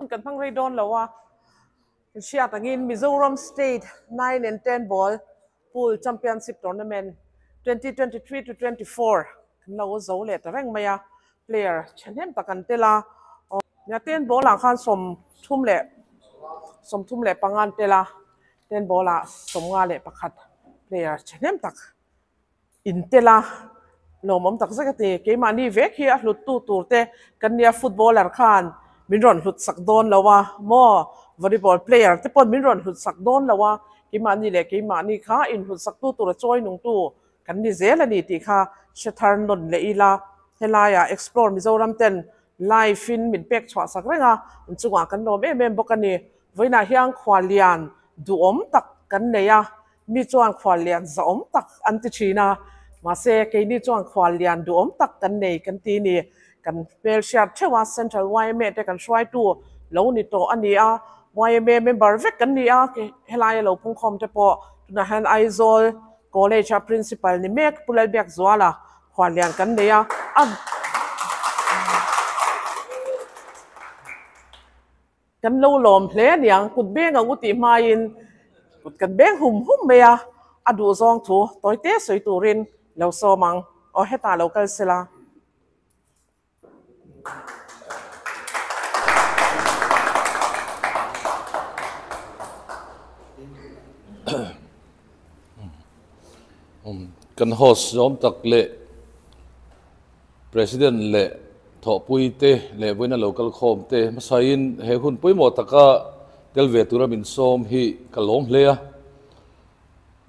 hun kan phang rei don lawa sia tangin Mizoram State 9 and 10 ball pool championship tournament 2023 to 24 kan lo zo le ta reng maya player chanem takan tela ya 10 ball ang khan som thum le pangan tela 10 ball a som nga le pakhat player chanem tak in tela lo mom tak zakati ke mani ve khi a hlut tu turte kania footballer khan minron hlut sak don lawa mo volleyball player te pon minron hlut sak don lawa ke mani le ke mani kha in hlut sak tu tur choi nung tu kan ni zel ani ti kha shathar non le ila helaya explore Mizoram ten live in min pek chwa sak renga chunga kan nom em bokani voina hiang khwalian duom tak kan neya mi chuan khwalian zaom tak anti thina mà xe cái đi chọn khoa liền đủ ống tắc cần này cần tí nè cần bel share theoว่า central YMA để cần xoay tua lâu nị tổ anh à YMA member vết cần nị cái helai lâu phong com để po tụi hắn Aizol college principal nị mek pulai bek zoala khoa liền cần nị cần lâu lom ple niang cụt beng ang uti main cụt cần beng hum mày adu zong thu toy te soi turin lâu so mang ở hết ta local sila kan host zom tak le president le tho pui te le boina local khom te masain he hun pui mo taka telve tura min som hi kalom hle a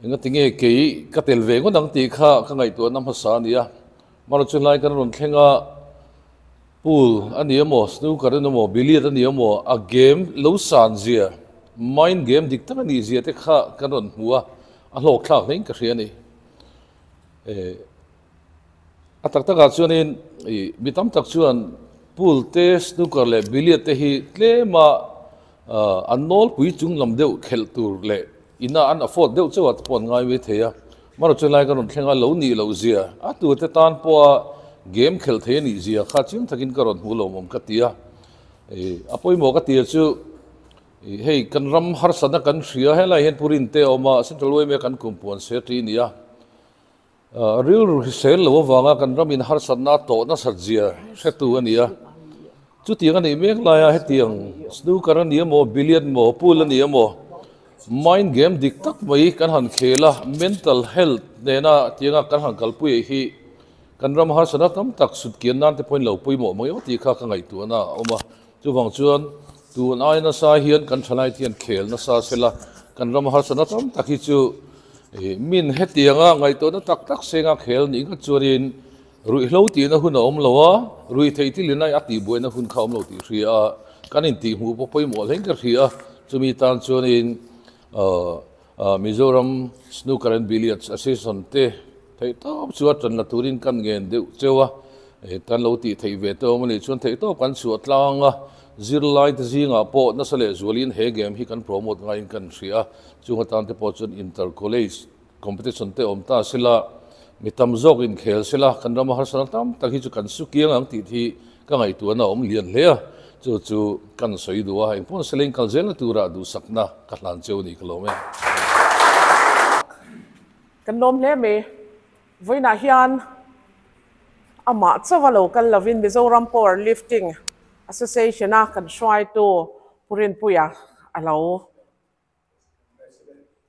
inga tinge ke ka telve ngo dang ti kha ka ngai to nam hasa nia maro chulai kan ron khenga pool ani mo snooker no mo billiard ani mo a game lo san zia mind game dik tak ani zia te kha kan ron huwa a hlok thlak nei ka hria ni a tak taka chuanin mitam tak chuan pool te snooker le billiard te hi tlema annol pui chung lam deuh khel tur le ina an afford deuh chawat pon ngai we theya maro chelai kan ron thlenga lo ni lo zia a tu te tan po game khel the ni zia kha chim thakin karon hu lo mom ka tia apoi mo ka tia chu hei kan ram har sana kan hria hela hen purin te oma central way me kan kumpon se ti nia real sel lo wanga kan ram in har sana to na sajia se tu ania chu tiang ani mek la ya hetiang snooker ani mo billiard mo pool ani mo mind game dik tak mai kan han khela mental health nena tianga kan han kalpui hi kan ram har sana tam tak sut kian nan te point lo pui mo mai ti kha ka ngai tu na oma chu wang chuan tu nai na sa hian kan thalai tian khel na sa sela kan ram har sana tam tak hi chu min hetianga ngai to na tak tak senga khel ni ka churin rui hlo ti na hun om lowa rui thei ti linai ati boina hun khawm lo ti hria kanin ti mu po poi mo leng ka hria chumi tan chuanin Mizoram Snooker and Billiards Association te thei to chuat tan la turin kan ngen deu chewa tan lo ti thei ve to mani chuan thei to kan chuat langa zero light zinga po na sale zualin he game hi kan promote ngai kan hria chunga tan te po chun inter college competition te om ta sila mitam zok in khel sila kan ram har san tam tak hi chu kan su kiang ang ti thi ka ngai tu na om lian hle chu kan soi duwa in pon seleng kal zel tura du sakna ka hlan cheu ni kalome kan nom hle me voina hian ama chawa local lovin Mizoram Powerlifting Association a kan shwai to purin puya alo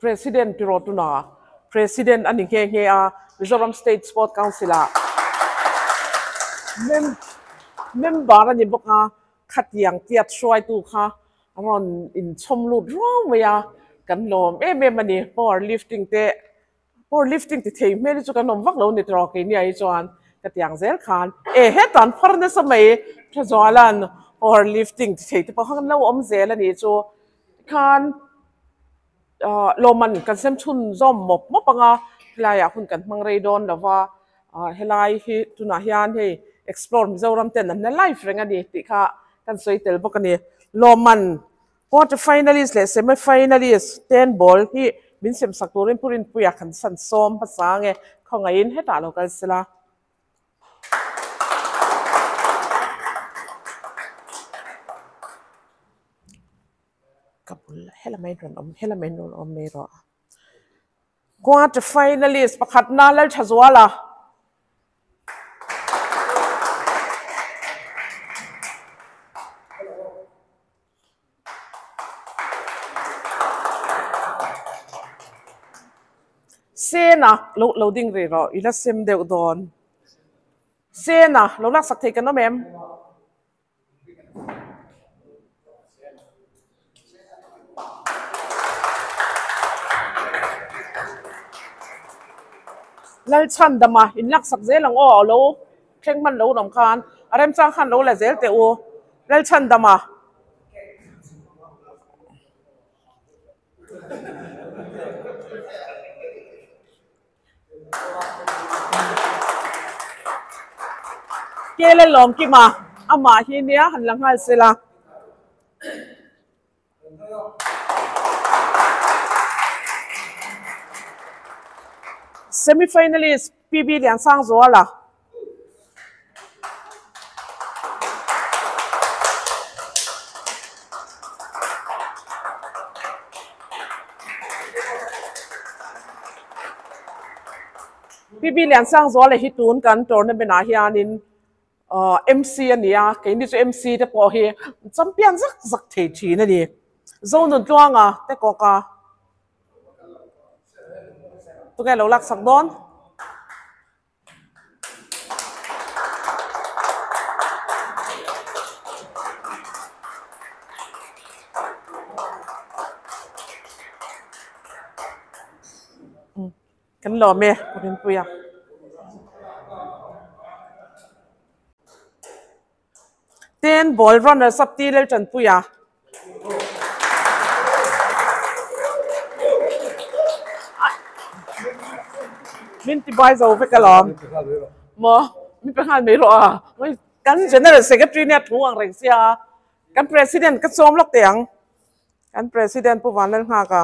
president pirotuna president ani nge a Mizoram State Sport Council a member ani boka khatiang tiat shwai tu kha ron in chomlut ro maya kan lom mani powerlifting te thei meli chu kan nom vak lo ni tro ke ni ai chuan khatiang zel khan hetan phorna samai thajwalan powerlifting te thei te pa hang lo om zel ani chu khan loman kan sem chun zom mop anga helaya hun kan mang rei don lawa helai hi tuna hian hei explore Mizoram ten na live renga ni ti kha kan soi tel bokani loman quarter finalist le semi finalist 10 ball hi min sem saktorin purin puya kan san som pasange khongain heta local sila kapul helamen ron om mero quarter finalist pakhat na lal thazwala sena loading re ro ila sem deuh don sena lo lak sak thei kan no mem lal chan dama in lak sak zelang o lo thleng man lo nom khan arem chang khan lo la zel te u lal chan dama kele lom ki ma ama hi nia han lang hal sela semi finalist PB lian sang zo la PB lian sang zo le hi tun kan tournament a hianin MC ania ke ni chu MC te po hi champion zak thei thi na ni zone nun tluanga te ko ka tu ke lo lak sak don kan lo me rin puya ten ball runner sap ti lel chan puya min ti bai zo fe kalom mo mi pe hal me ro a kan general secretary ne thuang reng sia kan president ka som lok tiang kan president pu wan lan ha ka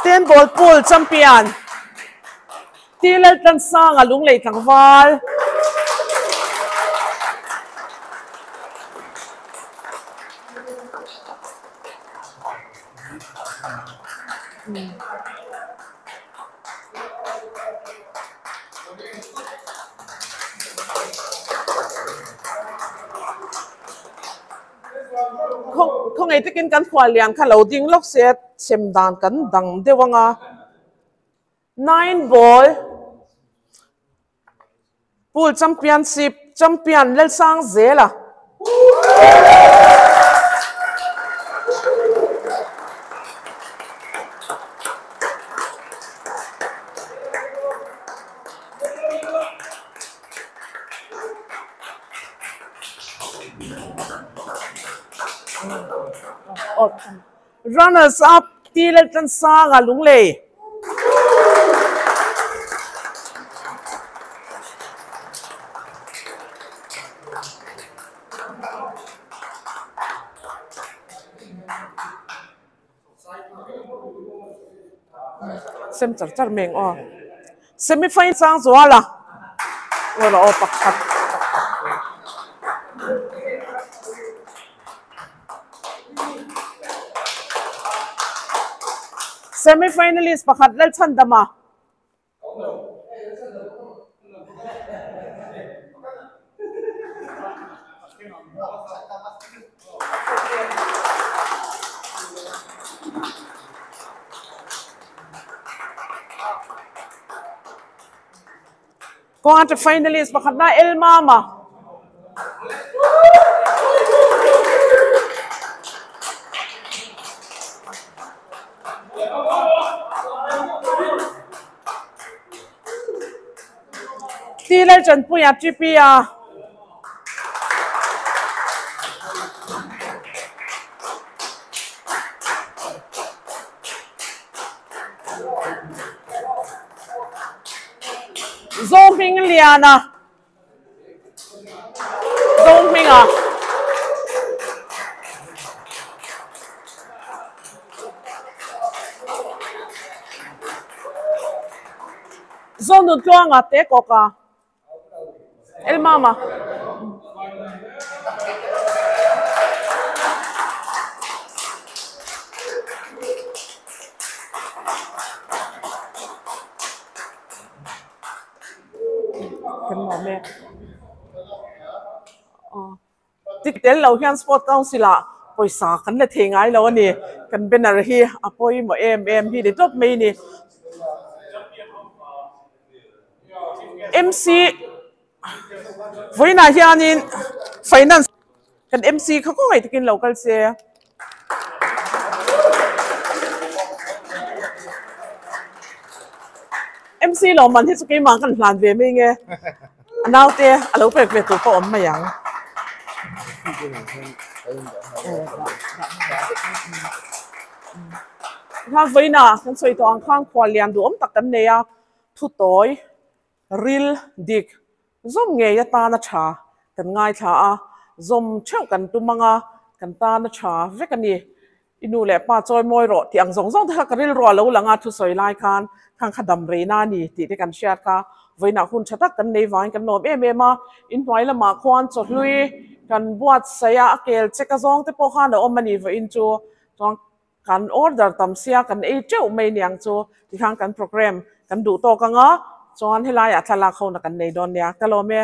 ten ball pool champion tilal tan sang alung lei thangwal không ai tikin kan khwa liang kha loading lok set sem dan kan dang dewanga 9 ball pool championship champion lel sang zela runners up tilal tan sang alung lei sem char char meng o semi final sang zwala wala o pakhat semi finalist pakhat lal chan dama quarter finalist pakhat na El Mama tilal chan puya tripia zooming liana zooming à zoom nút tua ngã té coca el mama kan mo me tik tel lo hian sport council a poisa kan le thengai lo ani kan banner hi apoi mo em hi de top me ni MC voina hianin finance kan MC kha ko ngai takin local se MC lo man hi chu ke mang kan hlan ve me nge anau te alo pek ve tu ko om ma yang ha voina kan soi to ang khang khwal lian du om tak kan ne ya thu toy ril dik zom nge ya ta na tha kan ngai tha a zom cheu kan tu manga kan ta na tha ve kan ni inu le pa choi moi ro ti ang zong zong tha ka ril ro lo langa thu soi lai khan khang khadam re na ni ti te kan share ka voina hun chatak kan nei wain kan nom em em a in hoi la ma khwan cho hlui kan buat saya akel cheka zong te po khan o mani vo in chu chong kan order tam sia kan e cheu mai niang chu ti khang kan program kan du to ka nga chuan helai a thala khona kan nei don ya kalo me